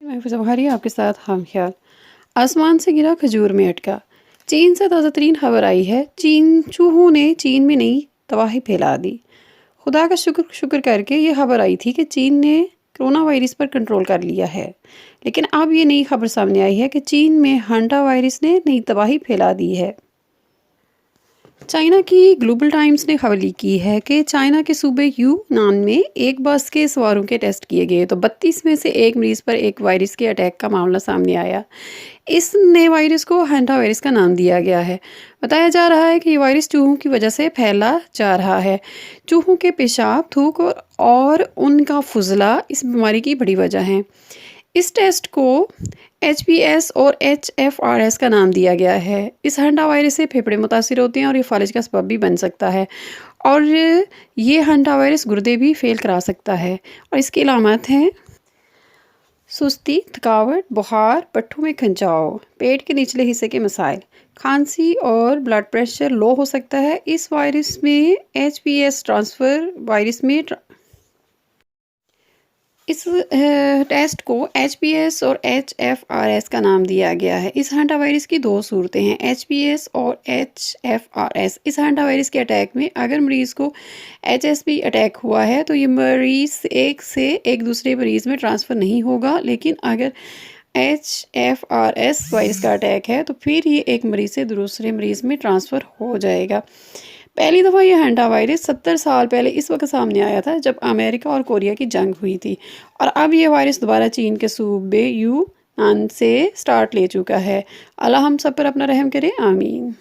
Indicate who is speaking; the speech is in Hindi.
Speaker 1: महफूज़ बुखारी आपके साथ हम ख्याल। आसमान से गिरा खजूर में अटका। चीन से ताज़ा तरीन खबर आई है। चूहों ने चीन में नई तबाही फैला दी। खुदा का शुक्र शुक्र करके ये खबर आई थी कि चीन ने कोरोना वायरस पर कंट्रोल कर लिया है, लेकिन अब ये नई खबर सामने आई है कि चीन में हांटा वायरस ने नई तबाही फैला दी है। चाइना की ग्लोबल टाइम्स ने खबर लीक की है कि चाइना के सूबे यूनान में एक बस के सवारों के टेस्ट किए गए तो 32 में से एक मरीज पर एक वायरस के अटैक का मामला सामने आया। इस नए वायरस को हैंटा वायरस का नाम दिया गया है। बताया जा रहा है कि ये वायरस चूहों की वजह से फैला जा रहा है। चूहों के पेशाब, थूक और उनका फुजला इस बीमारी की बड़ी वजह है। इस टेस्ट को HPS और HFRS का नाम दिया गया है। इस हंटा वायरस से फेफड़े मुतासिर होते हैं और ये फालिज का सबब भी बन सकता है, और ये हंटा वायरस गुर्दे भी फेल करा सकता है। और इसकी अलामत हैं सुस्ती, थकावट, बुखार, पट्ठों में खंचाव, पेट के निचले हिस्से के मसाइल, खांसी और ब्लड प्रेशर लो हो सकता है। इस वायरस में HPS ट्रांसफ़र वायरस में इस टेस्ट को HPS और HFRS का नाम दिया गया है। इस हांटा वायरस की दो सूरतें हैं, HPS और HFRS। इस हांटा वायरस के अटैक में अगर मरीज़ को HSV अटैक हुआ है तो ये मरीज़ एक से एक दूसरे मरीज़ में ट्रांसफ़र नहीं होगा, लेकिन अगर HFRS वायरस का अटैक है तो फिर ये एक मरीज़ से दूसरे मरीज़ में ट्रांसफ़र हो जाएगा। पहली दफ़ा ये हैंटा वायरस 70 साल पहले इस वक्त सामने आया था जब अमेरिका और कोरिया की जंग हुई थी, और अब ये वायरस दोबारा चीन के सूबे यूनान से स्टार्ट ले चुका है। अल्लाह हम सब पर अपना रहम करे, आमीन।